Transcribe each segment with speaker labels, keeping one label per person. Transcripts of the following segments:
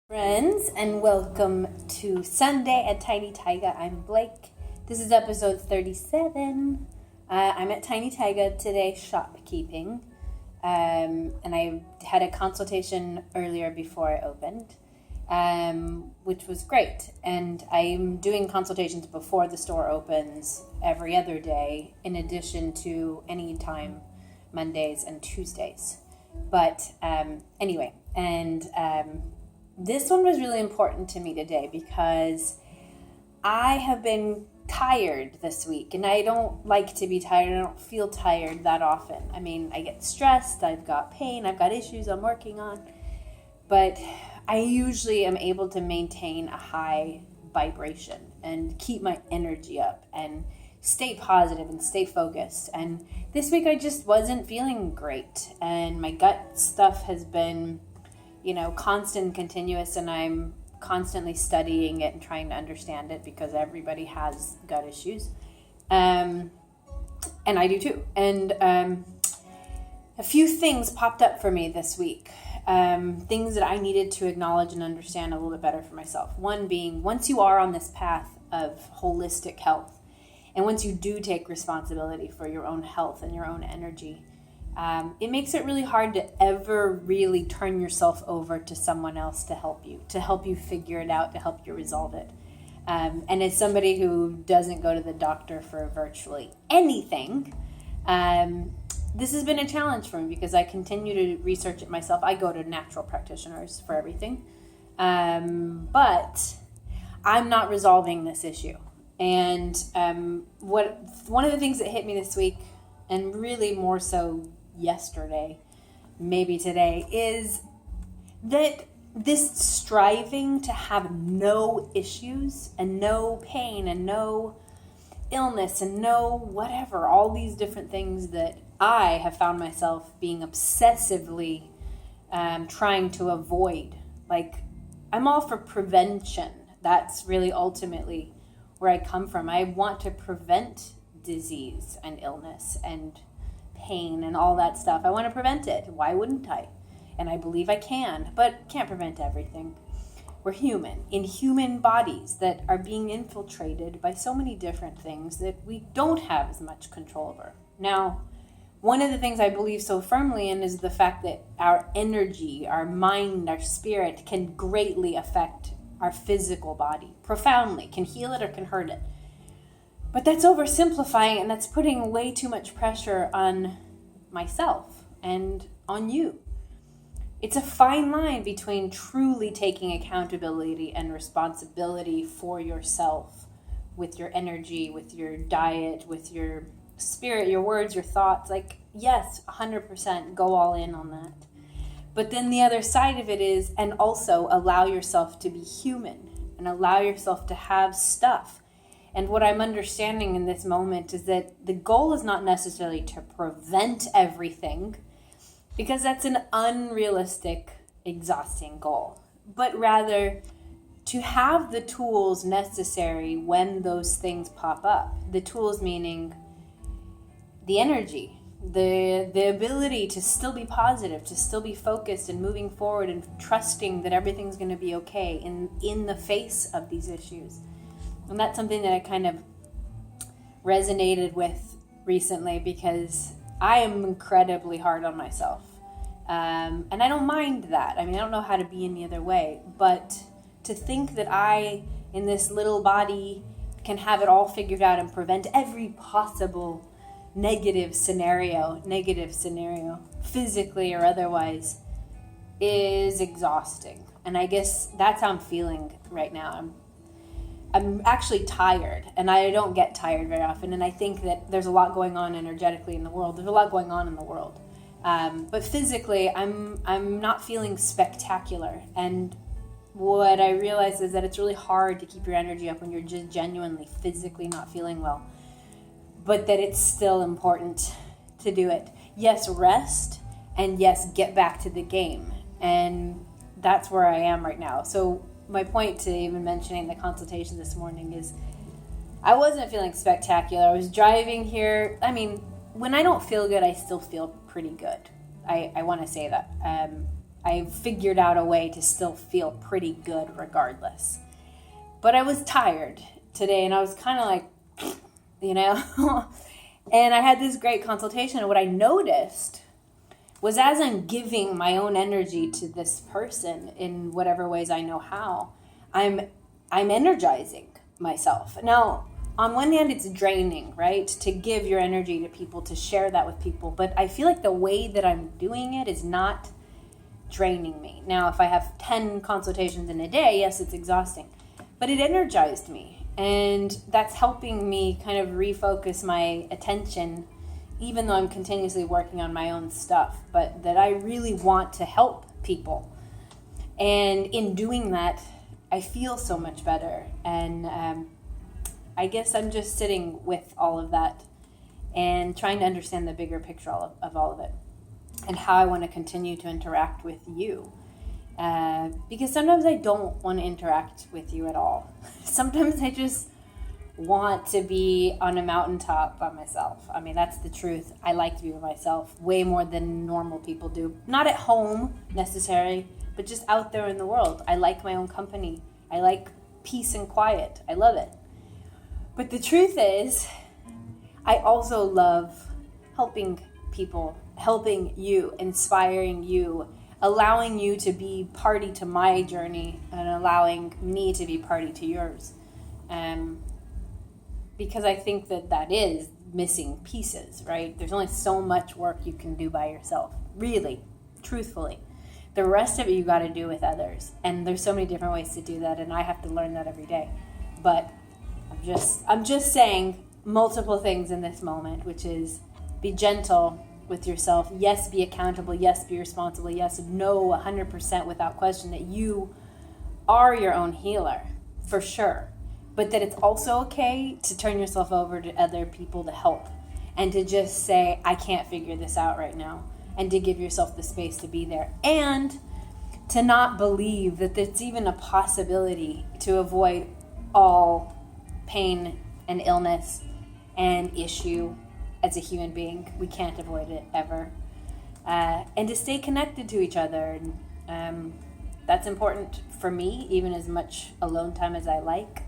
Speaker 1: Friends, and welcome to Sunday at Tiny Taiga. I'm Blake. This is episode 37. I'm at Tiny Taiga today shopkeeping, and I had a consultation earlier before I opened, which was great. And I'm doing consultations before the store opens every other day, in addition to any time Mondays and Tuesdays. But anyway, this one was really important to me today because I have been tired this week, and I don't like to be tired. I don't feel tired that often. I mean, I get stressed, I've got pain, I've got issues I'm working on, but I usually am able to maintain a high vibration and keep my energy up and stay positive and stay focused. And this week I just wasn't feeling great, and my gut stuff has been constant and continuous, and I'm constantly studying it and trying to understand it because everybody has gut issues. And I do too. And a few things popped up for me this week. Things that I needed to acknowledge and understand a little bit better for myself. One being, once you are on this path of holistic health, and once you do take responsibility for your own health and your own energy, it makes it really hard to ever really turn yourself over to someone else to help you figure it out, to help you resolve it. And as somebody who doesn't go to the doctor for virtually anything, this has been a challenge for me because I continue to research it myself. I go to natural practitioners for everything, but I'm not resolving this issue. And one of the things that hit me this week, and really more so yesterday, maybe today, is that this striving to have no issues and no pain and no illness and no whatever, all these different things that I have found myself being obsessively trying to avoid. Like, I'm all for prevention. That's really ultimately where I come from. I want to prevent disease and illness and pain and all that stuff. I want to prevent it. Why wouldn't I? And I believe I can, but can't prevent everything. We're human, in human bodies that are being infiltrated by so many different things that we don't have as much control over. Now, one of the things I believe so firmly in is the fact that our energy, our mind, our spirit can greatly affect our physical body, profoundly, can heal it or can hurt it. But that's oversimplifying, and that's putting way too much pressure on myself and on you. It's a fine line between truly taking accountability and responsibility for yourself with your energy, with your diet, with your spirit, your words, your thoughts. Like, yes, 100% go all in on that. But then the other side of it is, and also allow yourself to be human and allow yourself to have stuff. And what I'm understanding in this moment is that the goal is not necessarily to prevent everything, because that's an unrealistic, exhausting goal, but rather to have the tools necessary when those things pop up. The tools meaning the energy, the ability to still be positive, to still be focused and moving forward and trusting that everything's going to be okay in the face of these issues. And that's something that I kind of resonated with recently because I am incredibly hard on myself. And I don't mind that. I mean, I don't know how to be any other way. But to think that I, in this little body, can have it all figured out and prevent every possible negative scenario, physically or otherwise, is exhausting. And I guess that's how I'm feeling right now. I'm actually tired, and I don't get tired very often, and I think that there's a lot going on energetically in the world. There's a lot going on in the world. But physically, I'm not feeling spectacular, and what I realize is that it's really hard to keep your energy up when you're just genuinely physically not feeling well, but that it's still important to do it. Yes, rest, and yes, get back to the game, and that's where I am right now. So my point to even mentioning the consultation this morning is I wasn't feeling spectacular. I was driving here. I mean, when I don't feel good, I still feel pretty good. I want to say that. I figured out a way to still feel pretty good regardless. But I was tired today, and I was kind of like, you know, and I had this great consultation, and what I noticed was as I'm giving my own energy to this person in whatever ways I know how, I'm energizing myself. Now, on one hand, it's draining, right? To give your energy to people, to share that with people. But I feel like the way that I'm doing it is not draining me. Now, if I have 10 consultations in a day, yes, it's exhausting. But it energized me. And that's helping me kind of refocus my attention, even though I'm continuously working on my own stuff. But that I really want to help people. And in doing that, I feel so much better. And I guess I'm just sitting with all of that and trying to understand the bigger picture of all of it and how I want to continue to interact with you. Because sometimes I don't want to interact with you at all. Sometimes I just want to be on a mountaintop by myself. I mean, that's the truth. I like to be by myself way more than normal people do. Not at home necessarily, but just out there in the world. I like my own company. I like peace and quiet. I love it. But the truth is, I also love helping people, helping you, inspiring you, allowing you to be party to my journey and allowing me to be party to yours. Because I think that is missing pieces, right? There's only so much work you can do by yourself, really, truthfully. The rest of it you got to do with others. And there's so many different ways to do that, and I have to learn that every day. But I'm just saying multiple things in this moment, which is be gentle with yourself. Yes, be accountable. Yes, be responsible. Yes, know 100% without question that you are your own healer, for sure. But that it's also okay to turn yourself over to other people to help and to just say, I can't figure this out right now, and to give yourself the space to be there. And to not believe that there's even a possibility to avoid all pain and illness and issue as a human being. We can't avoid it ever. And to stay connected to each other. And that's important for me, even as much alone time as I like.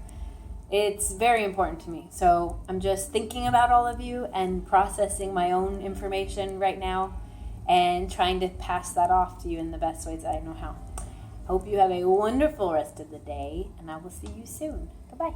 Speaker 1: It's very important to me. So I'm just thinking about all of you and processing my own information right now and trying to pass that off to you in the best ways that I know how. Hope you have a wonderful rest of the day, and I will see you soon. Goodbye.